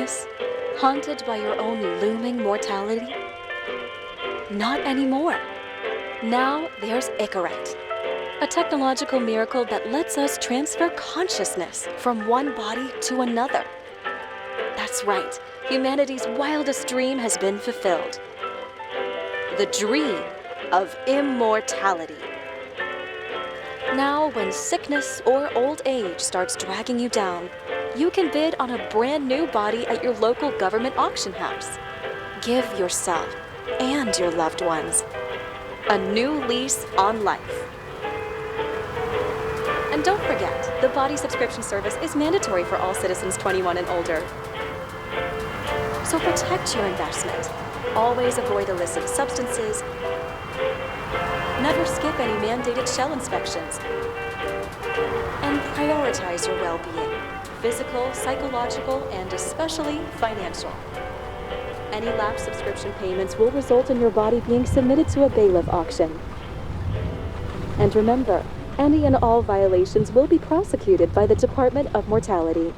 hopeless? Haunted by your own looming mortality? Not anymore. Now there's Icaret, a technological miracle that lets us transfer consciousness from one body to another. That's right, humanity's wildest dream has been fulfilled. The dream of immortality. Now, when sickness or old age starts dragging you down, you can bid on a brand new body at your local government auction house. Give yourself and your loved ones a new lease on life. And don't forget, the body subscription service is mandatory for all citizens 21 and older. So protect your investment. Always avoid illicit substances. Never skip any mandated shell inspections. And prioritize your well-being, physical, psychological, and especially financial. Any lapsed subscription payments will result in your body being submitted to a bailiff auction. And remember, any and all violations will be prosecuted by the Department of Mortality.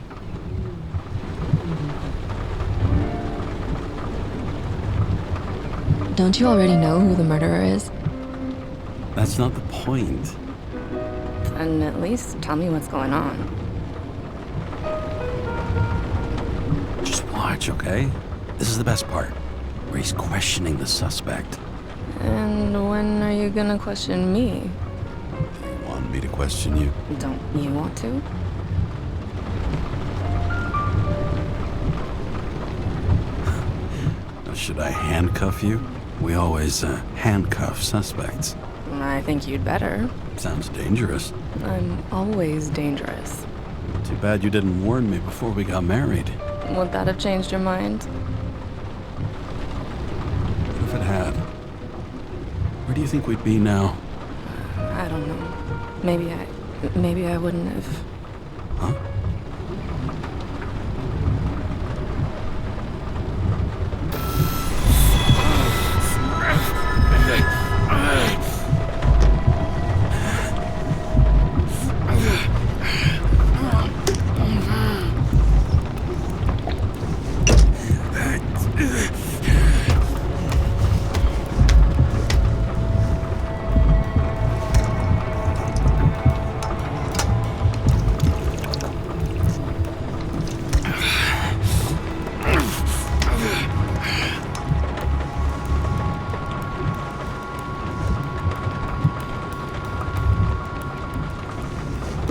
Don't you already know who the murderer is? That's not the point. Then at least tell me what's going on. Just watch, okay? This is the best part, where he's questioning the suspect. And when are you gonna question me? You want me to question you? Don't you want to? Should I handcuff you? We always handcuff suspects. I think you'd better. Sounds dangerous. I'm always dangerous. Too bad you didn't warn me before we got married. Would that have changed your mind? If it had, where do you think we'd be now? I don't know. Maybe I wouldn't have. Huh?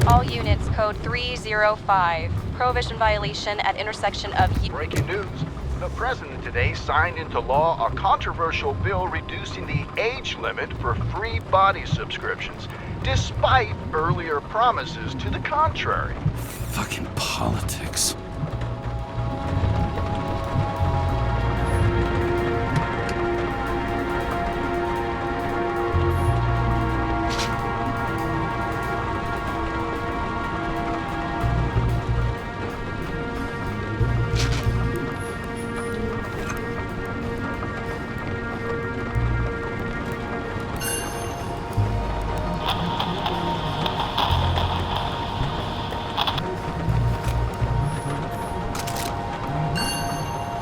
All units, code 305. Prohibition violation at intersection of... Breaking news. The president today signed into law a controversial bill reducing the age limit for free body subscriptions, despite earlier promises to the contrary. Fucking politics.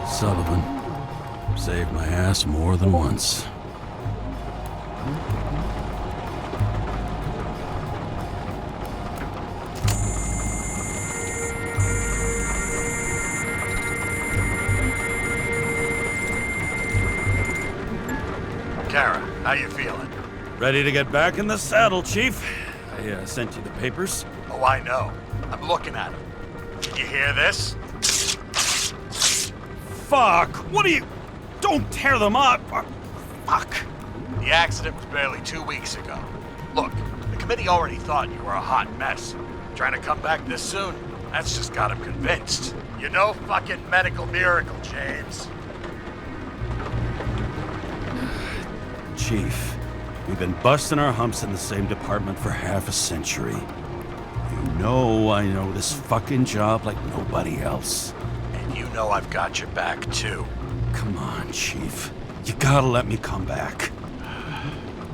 Sullivan saved my ass more than once. Kara, how you feeling? Ready to get back in the saddle, Chief. I sent you the papers. Oh, I know. I'm looking at them. Did you hear this? Fuck! What are you... Don't tear them up! Fuck! The accident was barely 2 weeks ago. Look, the committee already thought you were a hot mess. Trying to come back this soon, that's just got them convinced. You're no fucking medical miracle, James. Chief, we've been busting our humps in the same department for half a century. You know I know this fucking job like nobody else. And you know I've got your back, too. Come on, Chief. You gotta let me come back.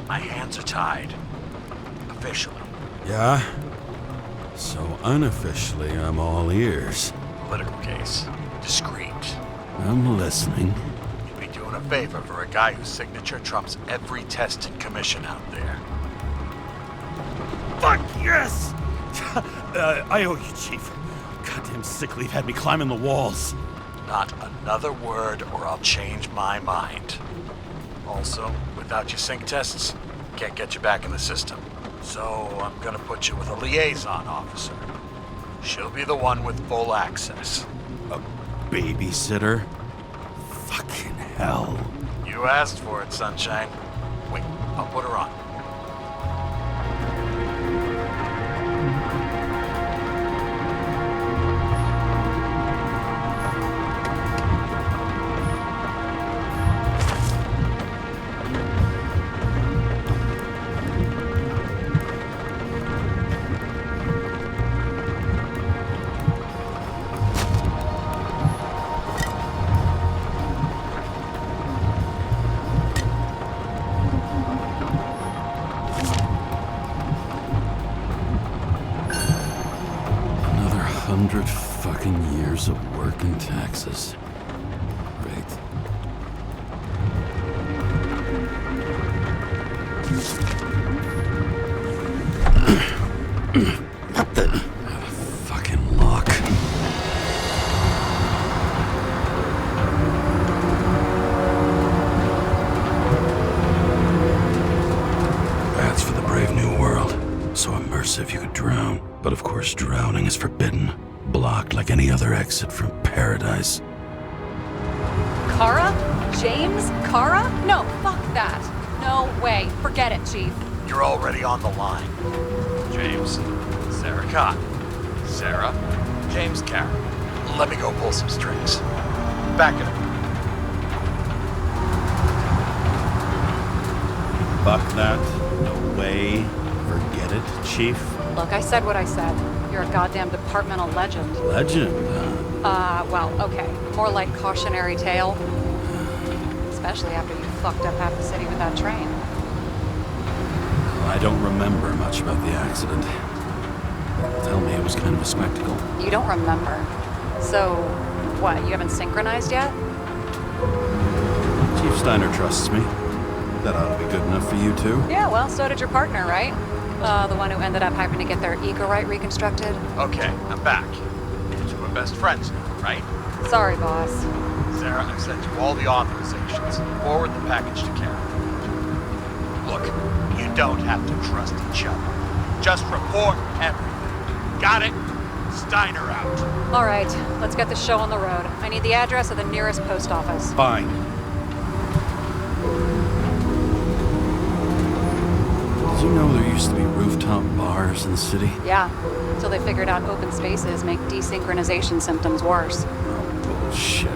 My hands are tied. Officially. Yeah? So unofficially, I'm all ears. Political case. Discreet. I'm listening. You'd be doing a favor for a guy whose signature trumps every test and commission out there. Fuck yes! I owe you, Chief. Goddamn sick leave had me climbing the walls. Not another word or I'll change my mind. Also, without your sync tests, can't get you back in the system. So I'm gonna put you with a liaison officer. She'll be the one with full access. A babysitter? Fucking hell. You asked for it, Sunshine. Wait, I'll put her on. Another 100 fucking years of work and taxes. Great. What the? Fucking lock. That's for the brave new world. So immersive you could drown. But of course drowning is forbidden. Blocked like any other exit from paradise. Kara? James? Kara? No, fuck that. No way. Forget it, Chief. You're already on the line. James, Sarah Cott. Sarah, James Karen. Let me go pull some strings. Back it up. Fuck that. No way. Forget it, Chief. Look, I said what I said. You're a goddamn departmental legend. Legend, Well, okay. More like cautionary tale. Especially after you fucked up half the city with that train. I don't remember much about the accident. Tell me it was kind of a spectacle. You don't remember. So, what, you haven't synchronized yet? Chief Steiner trusts me. That ought to be good enough for you too. Yeah, well, so did your partner, right? The one who ended up having to get their ego right reconstructed. Okay, I'm back. You were best friends, right? Sorry, boss. Sarah, I've sent you all the authorizations. Forward the package to Karen. Look, you don't have to trust each other. Just report everything. Got it? Steiner out. All right, let's get the show on the road. I need the address of the nearest post office. Fine. Did you know there used to be rooftop bars in the city? Yeah, until they figured out open spaces make desynchronization symptoms worse. Oh, bullshit.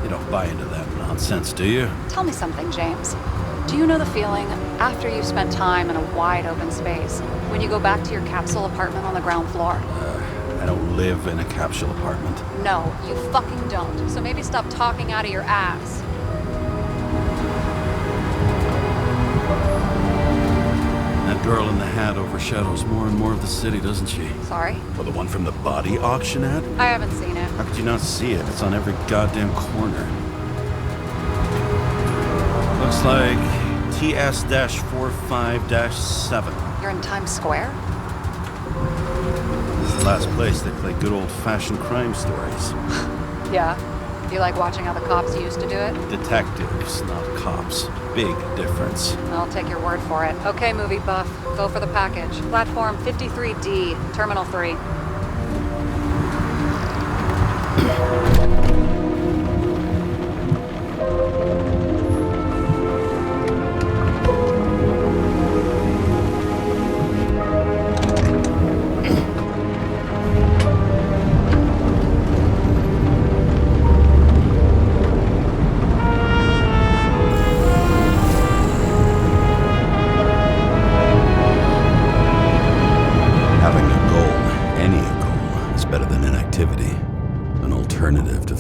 You don't buy into that nonsense, do you? Tell me something, James. Do you know the feeling after you've spent time in a wide open space when you go back to your capsule apartment on the ground floor? I don't live in a capsule apartment. No, you fucking don't. So maybe stop talking out of your ass. That girl in the hat overshadows more and more of the city, doesn't she? Sorry? Well, the one from the body auction ad? I haven't seen it. How could you not see it? It's on every goddamn corner. Looks like TS-45-7. You're in Times Square? This is the last place they play good old-fashioned crime stories. Yeah. You like watching how the cops used to do it? Detectives, not cops. Big difference. I'll take your word for it. Okay, movie buff. Go for the package. Platform 53D, Terminal 3.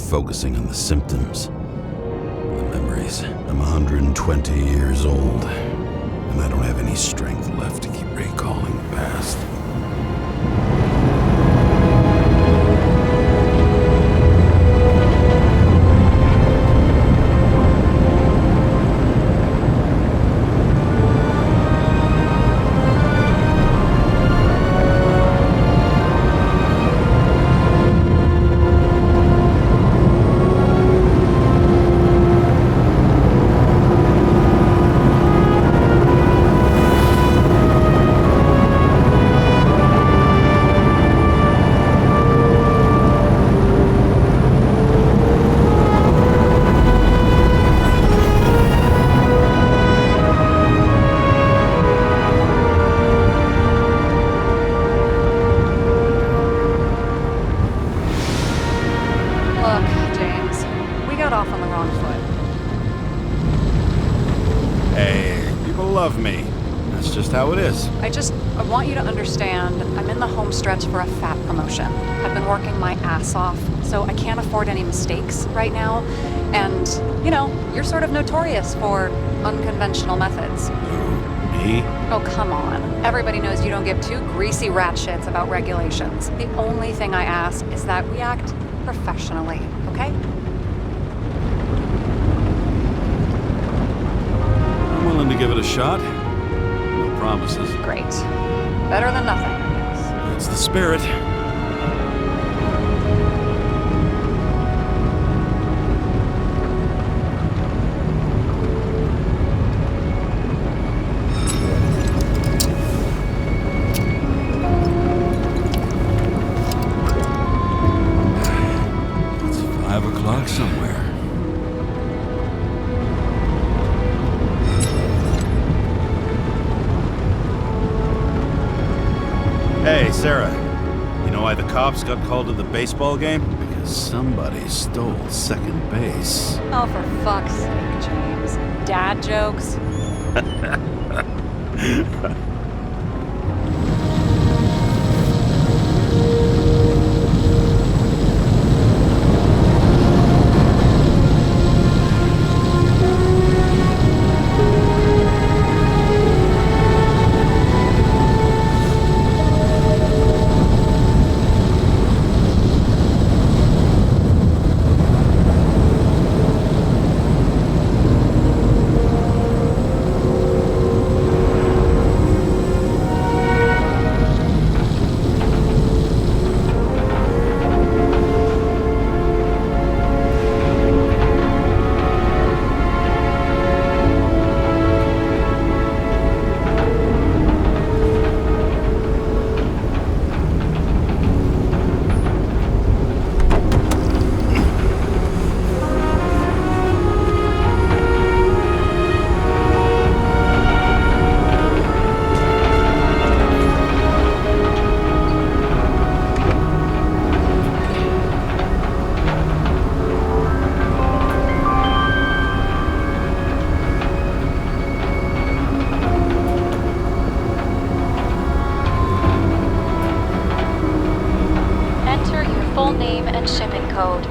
Focusing on the symptoms, the memories. I'm 120 years old, and I don't have any strength left to keep recalling the past. love me. That's just how it is. I want you to understand, I'm in the home stretch for a fat promotion. I've been working my ass off, so I can't afford any mistakes right now. And, you know, you're sort of notorious for unconventional methods. Me? Oh, come on. Everybody knows you don't give two greasy rat shits about regulations. The only thing I ask is that we act professionally, okay? I'm willing to give it a shot. No promises. Great. Better than nothing, I guess. That's the spirit. It's 5 o'clock somewhere. Hey, Sarah. You know why the cops got called to the baseball game? Because somebody stole second base. Oh, for fuck's sake, James. Dad jokes?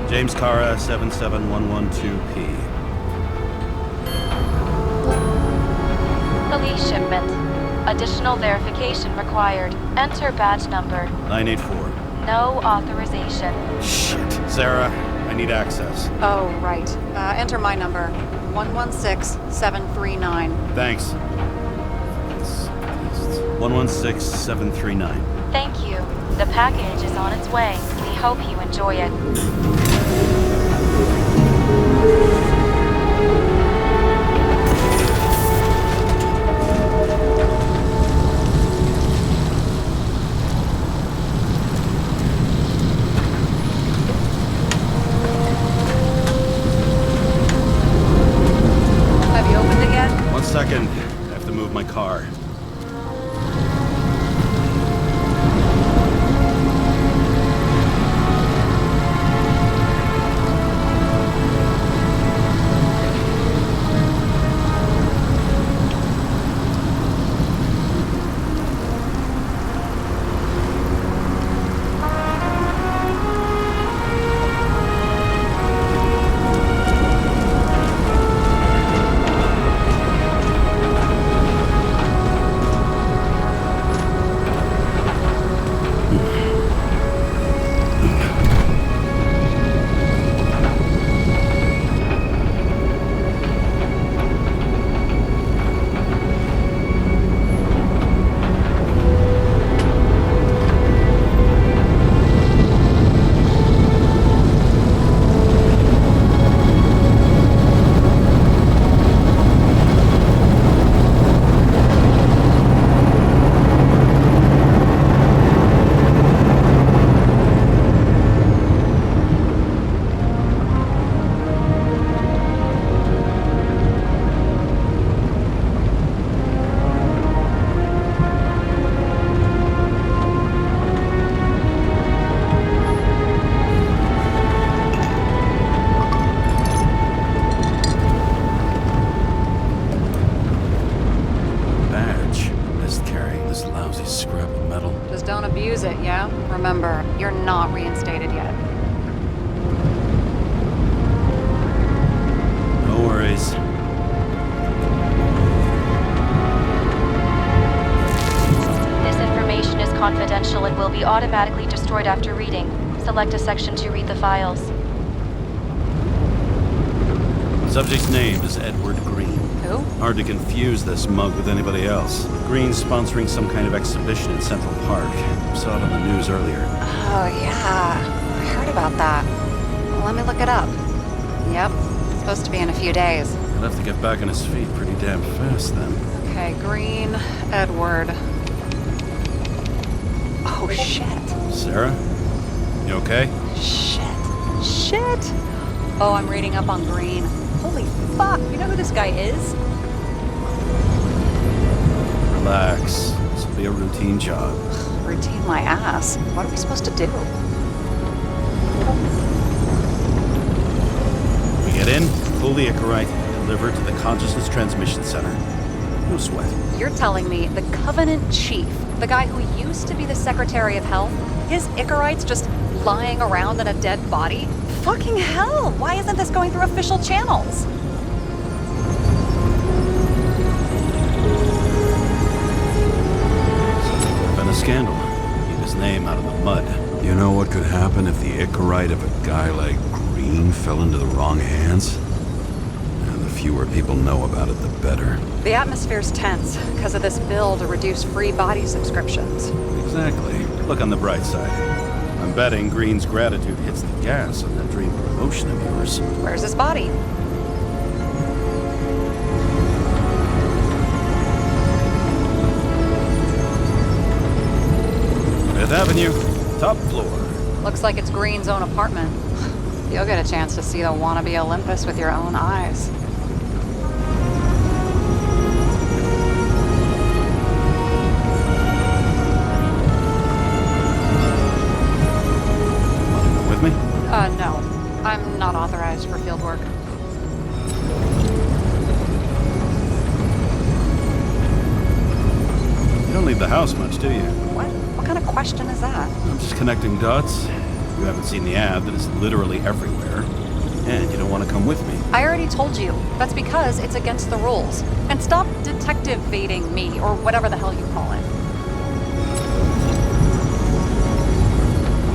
James Cara 77112P. Police shipment. Additional verification required. Enter badge number. 984. No authorization. Shit. Sarah, I need access. Oh, right. Enter my number. 116739. Thanks. 116739. Thank you. The package is on its way. We hope you enjoy it. Have you opened it yet? 1 second. I have to move my car. is it, yeah? Remember, you're not reinstated yet. No worries. This information is confidential and will be automatically destroyed after reading. Select a section to read the files. Subject's name is Edward Green. Who? Hard to confuse this mug with anybody else. Green's sponsoring some kind of exhibition in Central Park. Saw it on the news earlier. Oh, yeah. I heard about that. Let me look it up. Yep. It's supposed to be in a few days. He'll have to get back on his feet pretty damn fast then. Okay, Green, Edward. Oh, shit. Sarah? You okay? Shit. Oh, I'm reading up on Green. Holy fuck, you know who this guy is? Relax. This will be a routine job. Routine my ass. What are we supposed to do? We get in, pull the Icarite, and deliver it to the Consciousness Transmission Center. No sweat. You're telling me the Covenant Chief, the guy who used to be the Secretary of Health, his Icarite's just lying around in a dead body? Fucking hell! Why isn't this going through official channels? Been a scandal. Keep his name out of the mud. You know what could happen if the Icarite of a guy like Green fell into the wrong hands? And the fewer people know about it, the better. The atmosphere's tense because of this bill to reduce free body subscriptions. Exactly. Look on the bright side. I'm betting Green's gratitude hits the gas on that dream promotion of yours. Where's his body? Fifth Avenue, top floor. Looks like it's Green's own apartment. You'll get a chance to see the wannabe Olympus with your own eyes. Me? No. I'm not authorized for field work. You don't leave the house much, do you? What? What kind of question is that? I'm just connecting dots. You haven't seen the ad that is literally everywhere. And you don't want to come with me. I already told you. That's because it's against the rules. And stop detective-vating me, or whatever the hell you call it.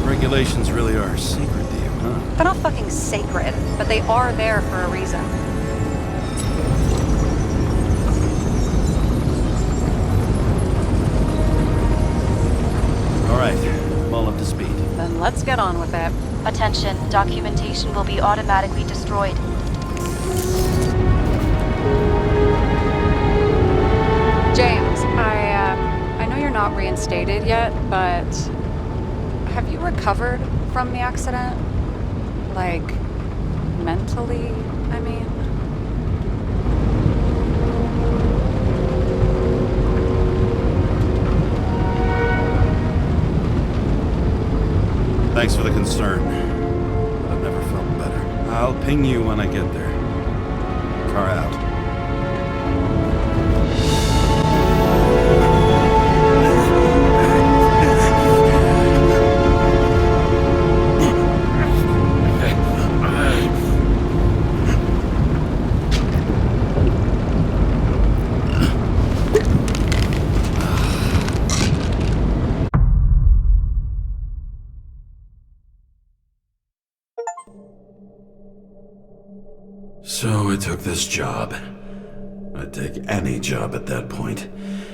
Regulations really are secret to you, huh? They're not fucking sacred, but they are there for a reason. All right, I'm all up to speed. Then let's get on with it. Attention, documentation will be automatically destroyed. James, I know you're not reinstated yet, but have you recovered from the accident? Like, mentally, I mean? Thanks for the concern. But I've never felt better. I'll ping you when I get there. Car out. So I took this job. I'd take any job at that point,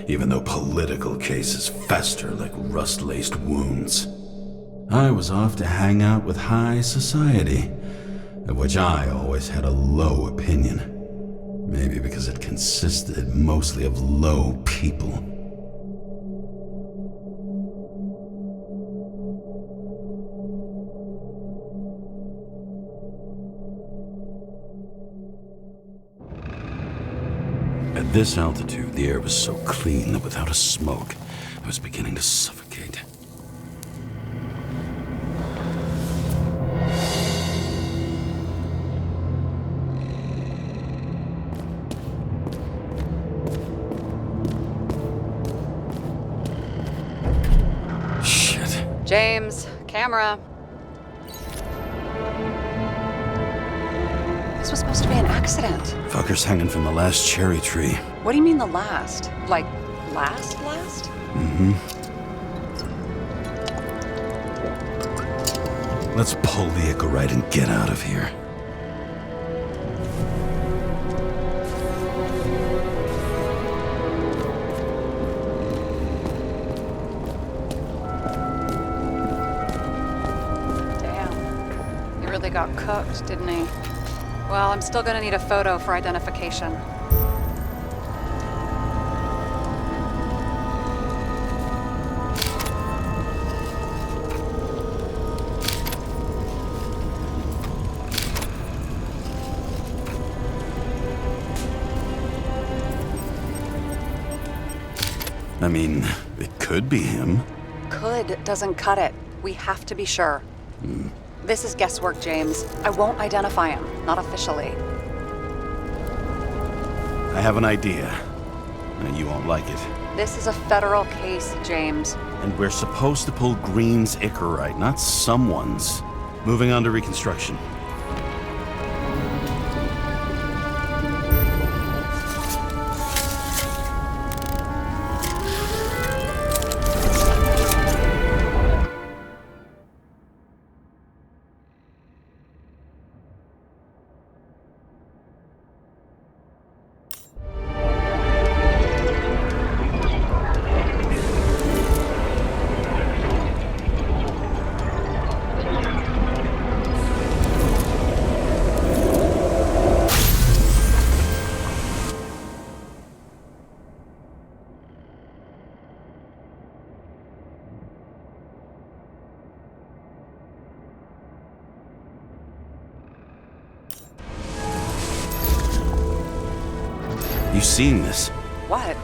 even though political cases fester like rust-laced wounds. I was off to hang out with high society, of which I always had a low opinion. Maybe because it consisted mostly of low people. At this altitude, the air was so clean that without a smoke, I was beginning to suffocate. Shit. James, camera. This was supposed to be an accident. Fucker's hanging from the last cherry tree. What do you mean the last? Like, last? Let's pull the Icarite and get out of here. Damn. He really got cooked, didn't he? Well, I'm still gonna need a photo for identification. I mean, it could be him. Could doesn't cut it. We have to be sure. This is guesswork, James. I won't identify him, not officially. I have an idea. And you won't like it. This is a federal case, James. And we're supposed to pull Green's Icarite, not someone's. Moving on to Reconstruction. You seeing this? What?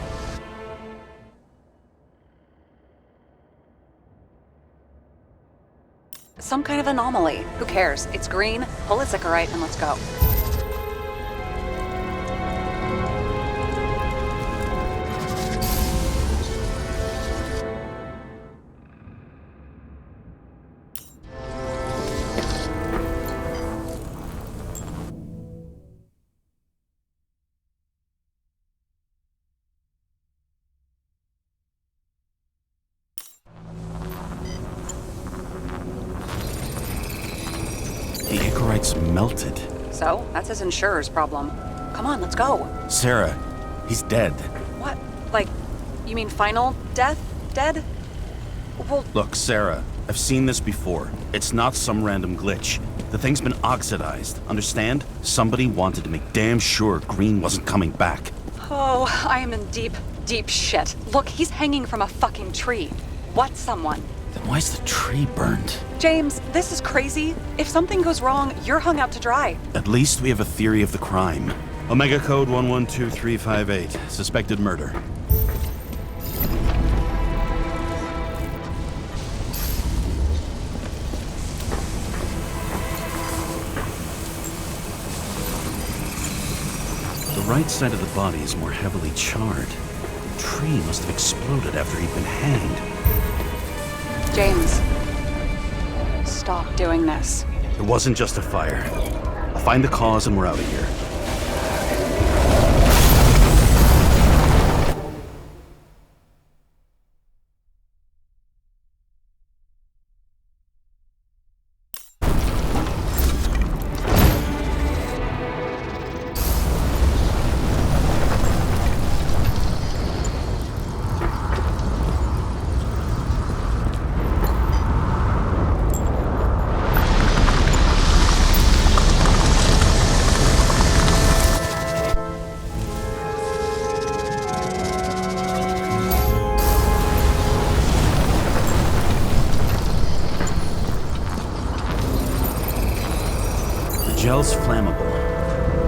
Some kind of anomaly. Who cares? It's green, pull its Icarite, and let's go. The Icarite's melted. So, that's his insurer's problem. Come on, let's go. Sarah, he's dead. What? Like, you mean final death? Dead? Well, Look, Sarah, I've seen this before. It's not some random glitch. The thing's been oxidized, understand? Somebody wanted to make damn sure Green wasn't coming back. oh, I am in deep, deep shit. Look, he's hanging from a fucking tree. What someone? Then why's the tree burned? James, this is crazy. If something goes wrong, you're hung out to dry. At least we have a theory of the crime. Omega code 112358. Suspected murder. The right side of the body is more heavily charred. The tree must have exploded after he'd been hanged. James, stop doing this. It wasn't just a fire. I'll find the cause and we're out of here. Gel's flammable.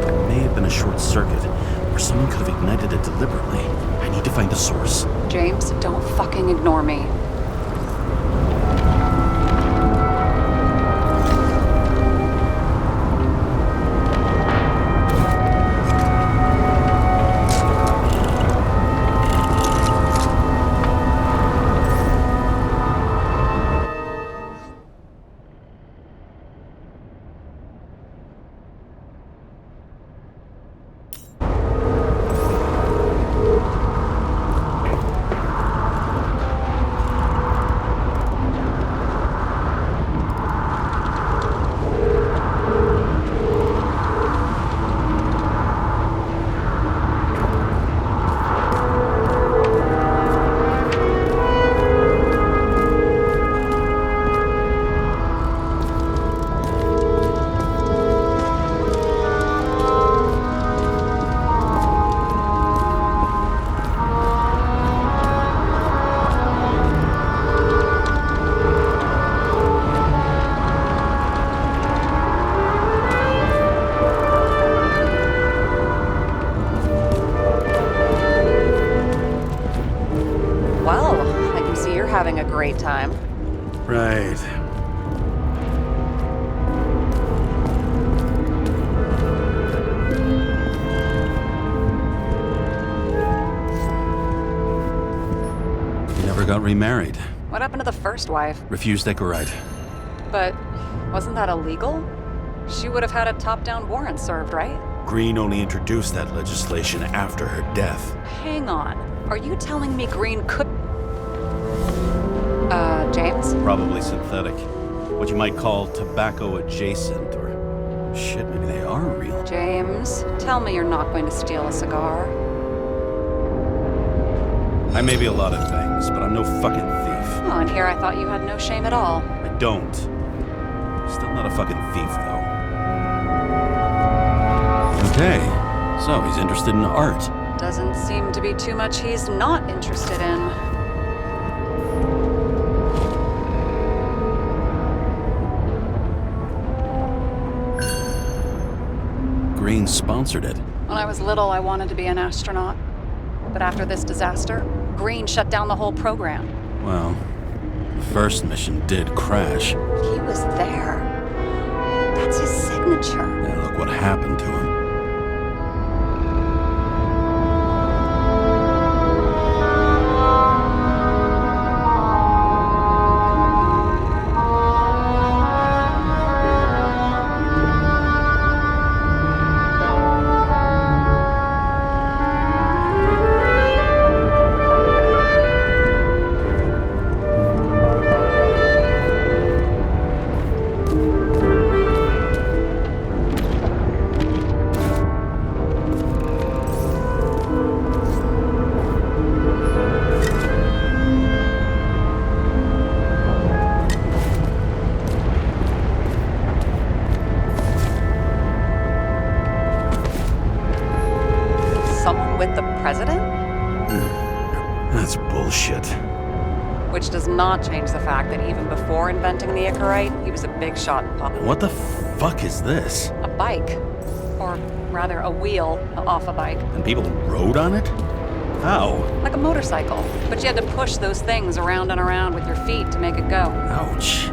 It may have been a short circuit, or someone could have ignited it deliberately. I need to find the source. James, don't fucking ignore me. great time. Right. You never got remarried. What happened to the first wife? Refused Ecorite. But wasn't that illegal? She would have had a top-down warrant served, right? Green only introduced that legislation after her death. Hang on. Are you telling me Green could... James? Probably synthetic. What you might call tobacco adjacent, or shit, maybe they are real. James, tell me you're not going to steal a cigar. I may be a lot of things, but I'm no fucking thief. Oh, and here I thought you had no shame at all. I don't. Still not a fucking thief, though. Okay, so he's interested in art. Doesn't seem to be too much he's not interested in. Green sponsored it. When I was little, I wanted to be an astronaut. But after this disaster, Green shut down the whole program. Well, the first mission did crash. He was there. That's his signature. Yeah, look what happened to him. With the president? That's bullshit. Which does not change the fact that even before inventing the Icarite, he was a big shot in pop. What the fuck is this? A bike. Or rather, a wheel off a bike. And people rode on it? How? Like a motorcycle. But you had to push those things around and around with your feet to make it go. Ouch.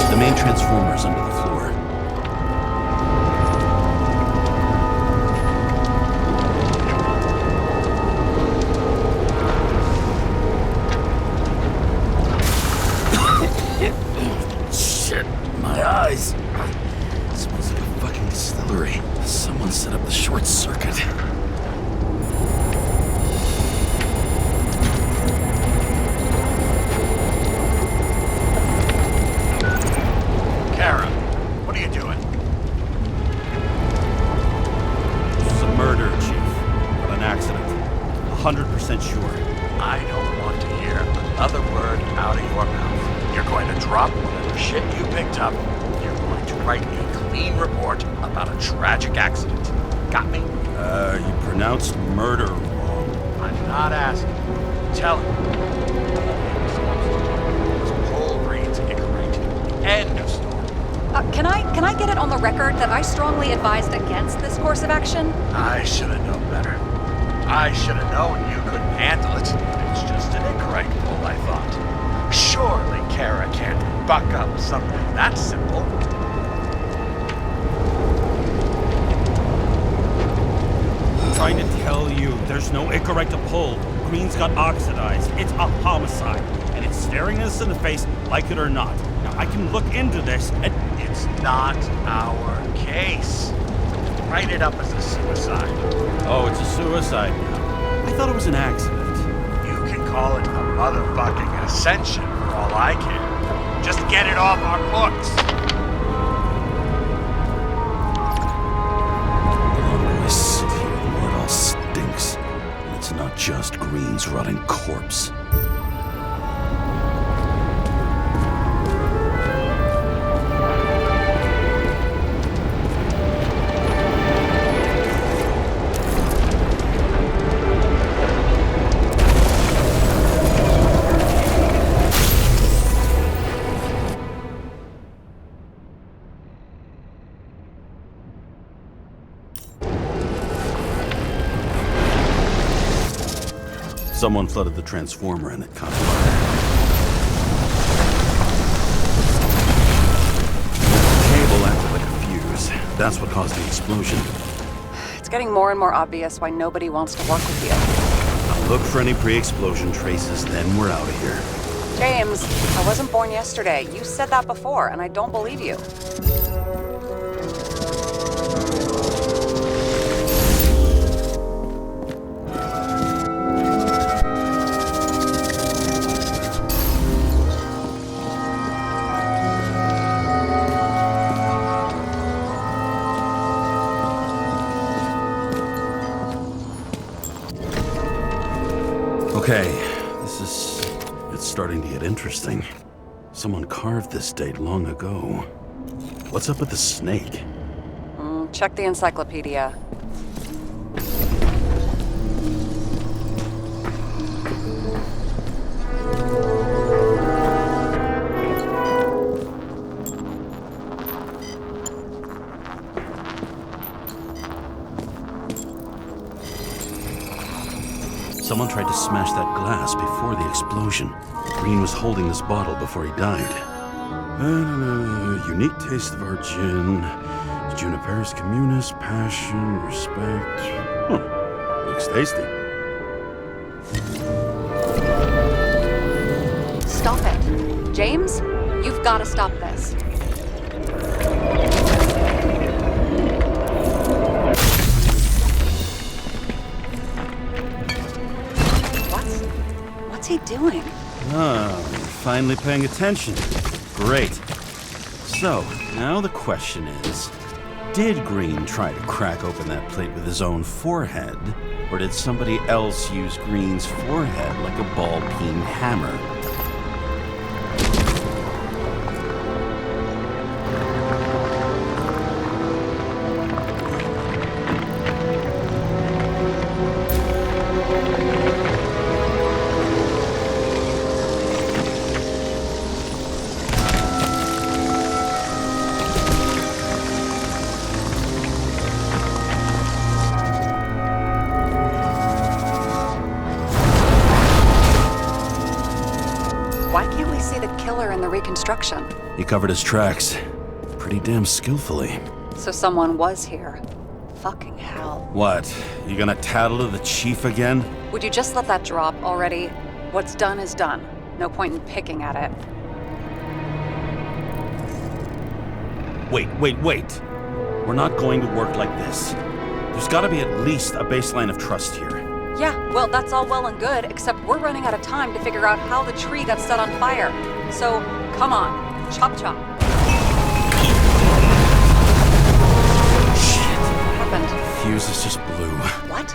The main transformer's under the floor. Shit, my eyes. Smells like a fucking distillery. Someone set up the short circuit. Kara, what are you doing? This was a murder, Chief. But an accident. 100% sure. I don't want to hear another word out of your mouth. You're going to drop whatever shit you picked up. You're going to write a clean report about a tragic accident. Got me? You pronounced murder wrong. I'm not asking. Tell him. Whole Green's Icarite. End of story. Can I get it on the record that I strongly advised against this course of action? I should have known better. I should have known you couldn't handle it. It's just an Icarite pull, I thought. Surely Kara can't buck up something that simple. I'm trying to tell you, there's no Icarite to pull. Green's got oxidized. It's a homicide. And it's staring us in the face, like it or not. Now, I can look into this and... It's not our case. Write it up as a suicide. Oh, it's a suicide now. I thought it was an accident. You can call it a motherfucking ascension for all I care. Just get it off our books. The longer I sit here, the more it all stinks. And it's not just Green's rotting corpse. Someone flooded the transformer and it caught fire. Cable acted like a fuse. That's what caused the explosion. It's getting more and more obvious why nobody wants to work with you. I'll look for any pre-explosion traces, then we're out of here. James, I wasn't born yesterday. You said that before, and I don't believe you. Okay, it's starting to get interesting. Someone carved this date long ago. What's up with the snake? Check the encyclopedia. Someone tried to smash that glass before the explosion. Green was holding this bottle before he died. Unique taste of our gin. Juniperus communis, passion, respect. Looks tasty. Stop it. James, you've got to stop this. What's he doing? Oh, you're finally paying attention. Great. So, now the question is, did Green try to crack open that plate with his own forehead, or did somebody else use Green's forehead like a ball-peen hammer? Why can't we see the killer in the reconstruction? He covered his tracks pretty damn skillfully. So someone was here. Fucking hell. What? You gonna tattle to the chief again? Would you just let that drop already? What's done is done. No point in picking at it. Wait. We're not going to work like this. There's gotta be at least a baseline of trust here. Yeah, well, that's all well and good, except we're running out of time to figure out how the tree got set on fire. So, come on. Chop chop. Shit. What happened? Fuses just blew. What?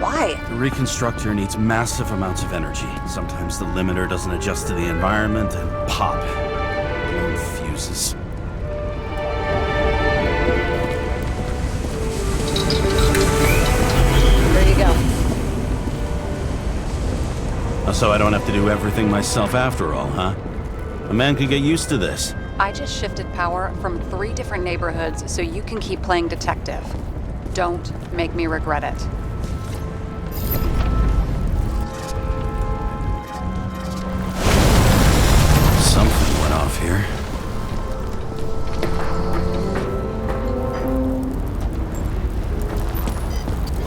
Why? The reconstructor needs massive amounts of energy. Sometimes the limiter doesn't adjust to the environment and pop. Blown fuses. There you go. So I don't have to do everything myself after all, huh? A man could get used to this. I just shifted power from 3 different neighborhoods so you can keep playing detective. Don't make me regret it. Something went off here.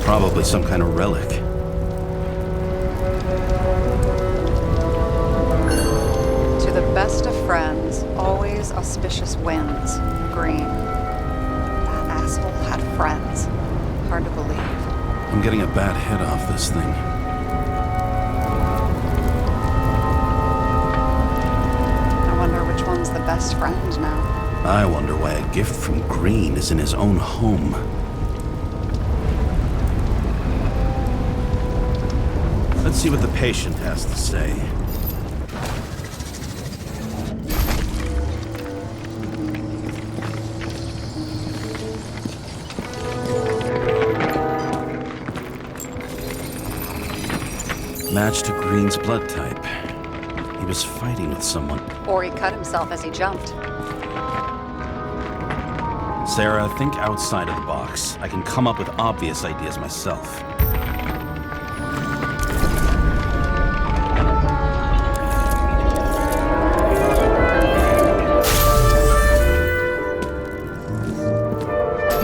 Probably some kind of relic. To the best of friends, always auspicious winds. Green. That asshole had friends. Hard to believe. I'm getting a bad hit off this thing. I wonder which one's the best friend now. I wonder why a gift from Green is in his own home. Let's see what the patient has to say. Match to Green's blood type. He was fighting with someone. Or he cut himself as he jumped. Sarah, think outside of the box. I can come up with obvious ideas myself.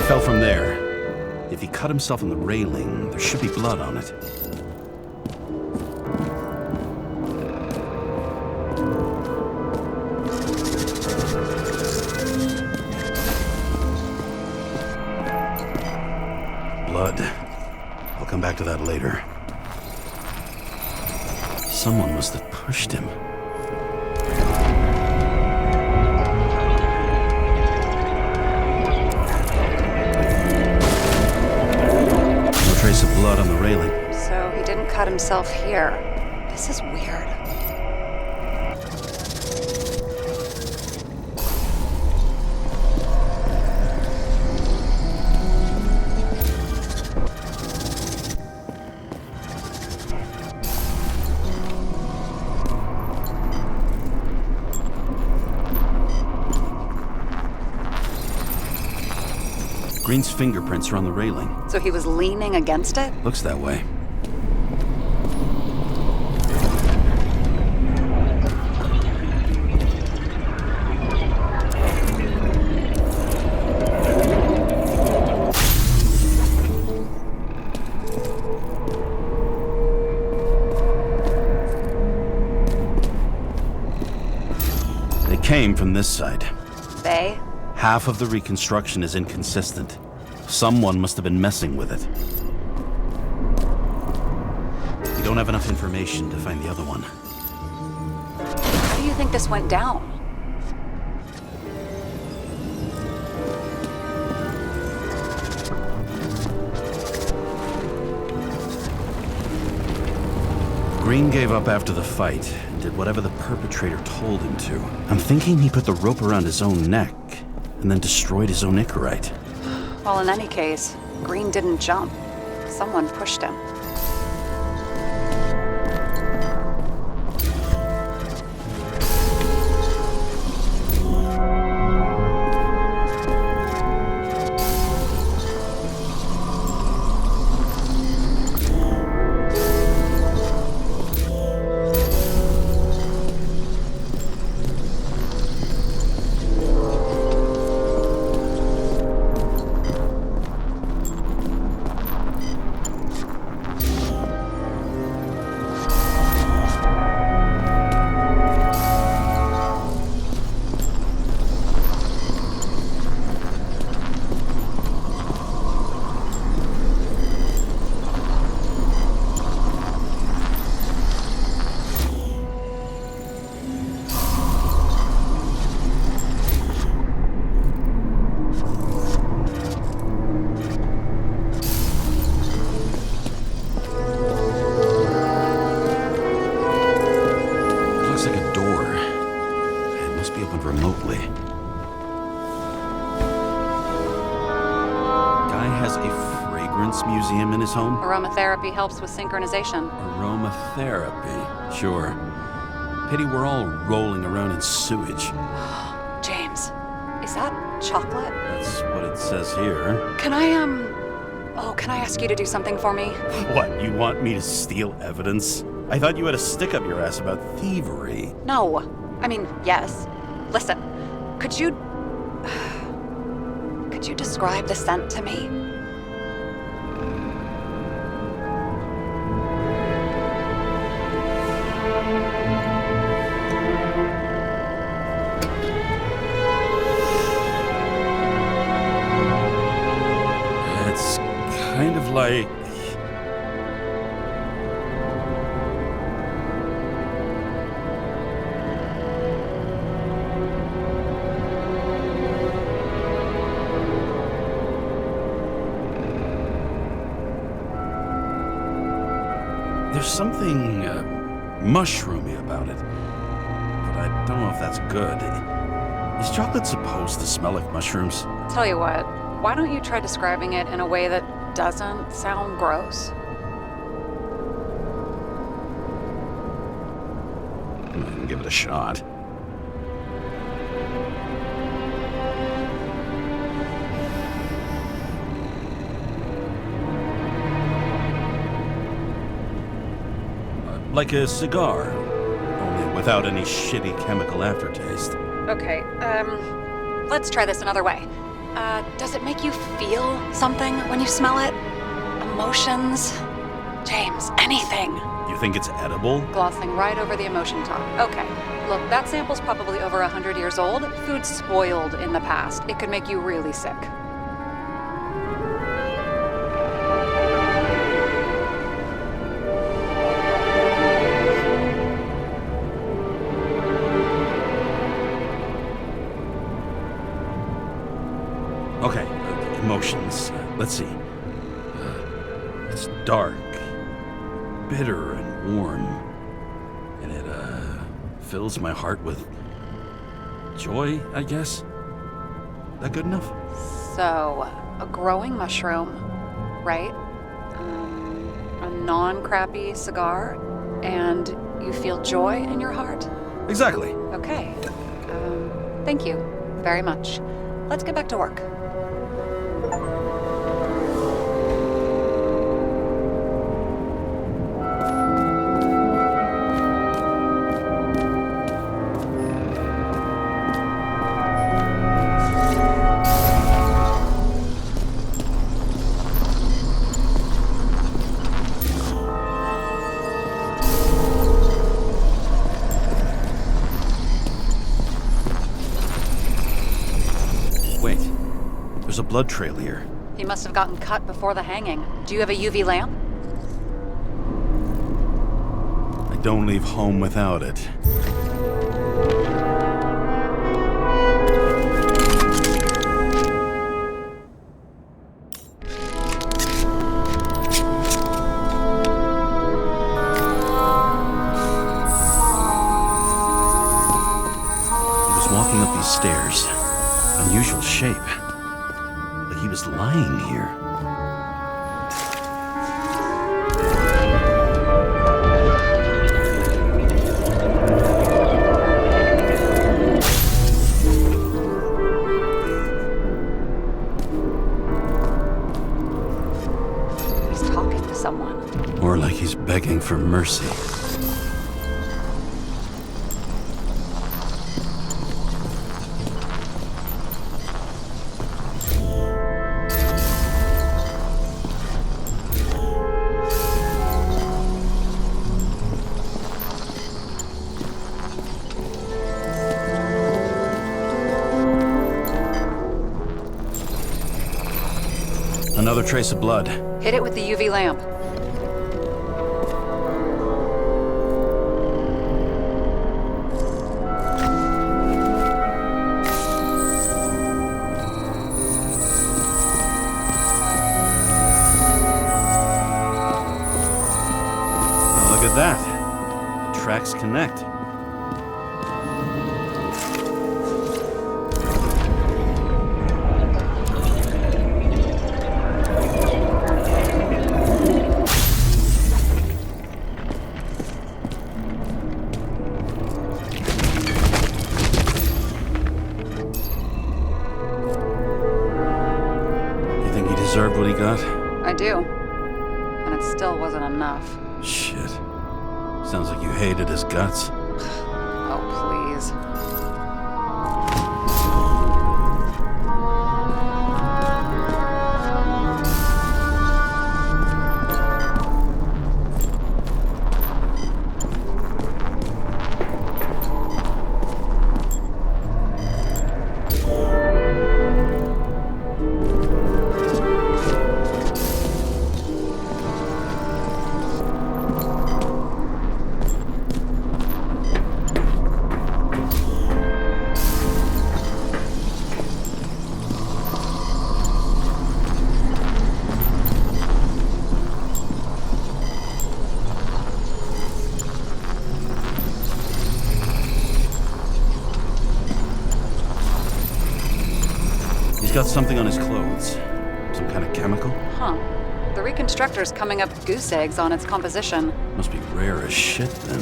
fell from there. If he cut himself on the railing, there should be blood on it. Blood. I'll come back to that later. Someone must have pushed him. No trace of blood on the railing. So he didn't cut himself here. This is weird. Green's fingerprints are on the railing. So he was leaning against it? Looks that way. They came from this side. They? Half of the reconstruction is inconsistent. Someone must have been messing with it. We don't have enough information to find the other one. How do you think this went down? Green gave up after the fight and did whatever the perpetrator told him to. I'm thinking he put the rope around his own neck and then destroyed his own Icarite. Well, in any case, Green didn't jump. Someone pushed him. Museum in his home? Aromatherapy helps with synchronization. Aromatherapy, sure. Pity we're all rolling around in sewage. James, is that chocolate? That's what it says here. Can I ask you to do something for me? What, you want me to steal evidence? I thought you had a stick up your ass about thievery. No. I mean, yes. Listen, could you describe the scent to me? It's kind of like... There's something mushroomy about it, but I don't know if that's good. Is chocolate supposed to smell like mushrooms? Tell you what, why don't you try describing it in a way that doesn't sound gross? I can give it a shot. Like a cigar, only without any shitty chemical aftertaste. Okay, let's try this another way. Does it make you feel something when you smell it? Emotions? James, anything. You think it's edible? Glossing right over the emotion talk. Okay, look, that sample's probably over 100 years old. Food's spoiled in the past. It could make you really sick. Okay, emotions. Let's see. It's dark, bitter and warm, and it fills my heart with joy, I guess. That good enough? So, a growing mushroom, right? A non-crappy cigar, and you feel joy in your heart? Exactly. Okay. Thank you very much. Let's get back to work. Wait, there's a blood trail here. He must have gotten cut before the hanging. Do you have a UV lamp? I don't leave home without it. He was walking up these stairs. Unusual shape. Like he was lying here. He's talking to someone. Or like he's begging for mercy. Another trace of blood. Hit it with the UV lamp. Well, look at that. The tracks connect. Deserved what he got? I do. And it still wasn't enough. Shit. Sounds like you hated his guts. Oh, please. He's got something on his clothes. Some kind of chemical? Huh. The Reconstructor's coming up goose eggs on its composition. Must be rare as shit then.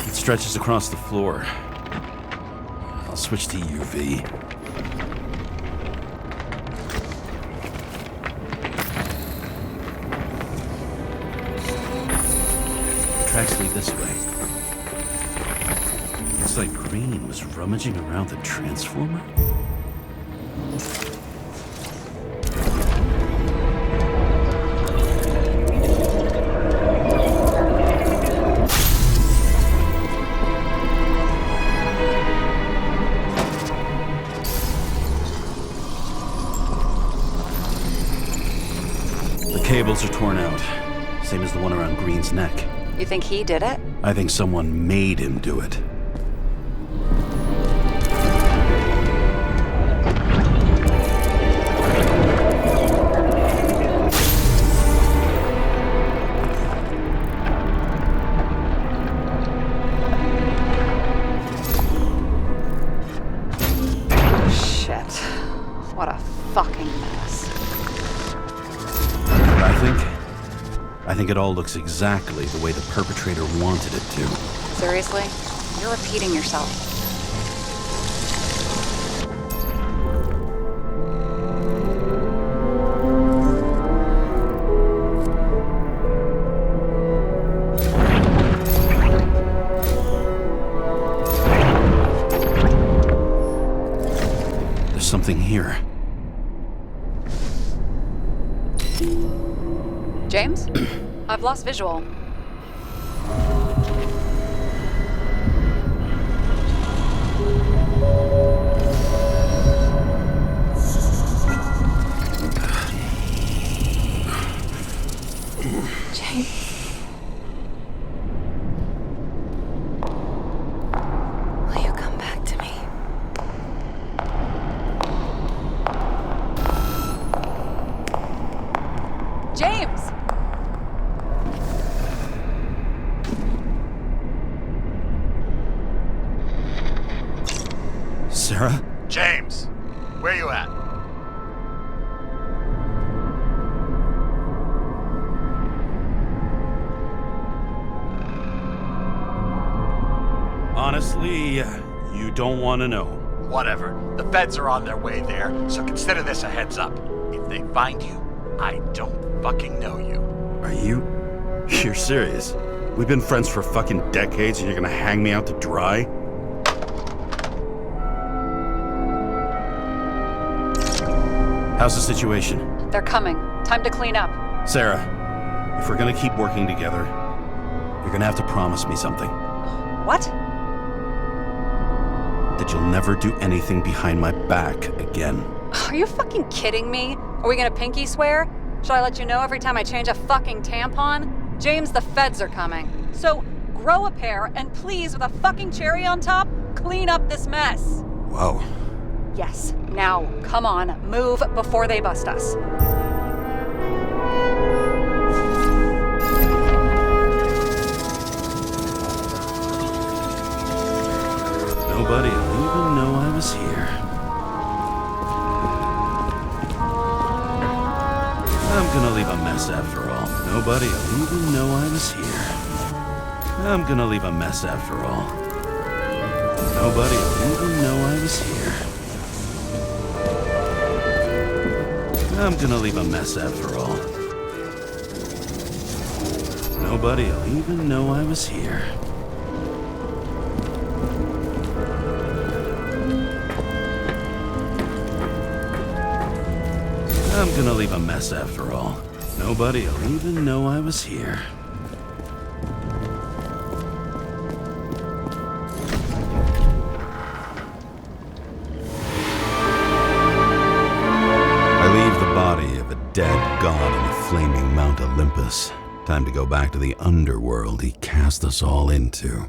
It stretches across the floor. I'll switch to UV. tracks lead this way. Looks like Green was rummaging around the transformer. The cables are torn out, same as the one around Green's neck. You think he did it? I think someone made him do it. Shit. What a fucking mess. I think it all looks exactly the way the perpetrator wanted it to. Seriously? You're repeating yourself. There's something here. James? I've lost visual. James. Will you come back to me? James! Sarah? James, where you at? Honestly, you don't want to know. Whatever. The feds are on their way there, so consider this a heads up. If they find you, I don't fucking know you. Are you? You're serious? We've been friends for fucking decades and you're gonna hang me out to dry? How's the situation? They're coming. Time to clean up. Sarah, if we're gonna keep working together, you're gonna have to promise me something. What? That you'll never do anything behind my back again. Are you fucking kidding me? Are we gonna pinky swear? Should I let you know every time I change a fucking tampon? James, the feds are coming. So grow a pair and please, with a fucking cherry on top, clean up this mess. Whoa. Yes, now, come on, move before they bust us. Nobody will even know I was here. I'm gonna leave a mess after all. Nobody will even know I was here. I'm gonna leave a mess after all. Nobody will even know I was here. I'm gonna leave a mess after all. Nobody will even know I was here. I'm gonna leave a mess after all. Nobody will even know I was here. I leave the body of a dead god on the flaming Mount Olympus. Time to go back to the underworld he cast us all into.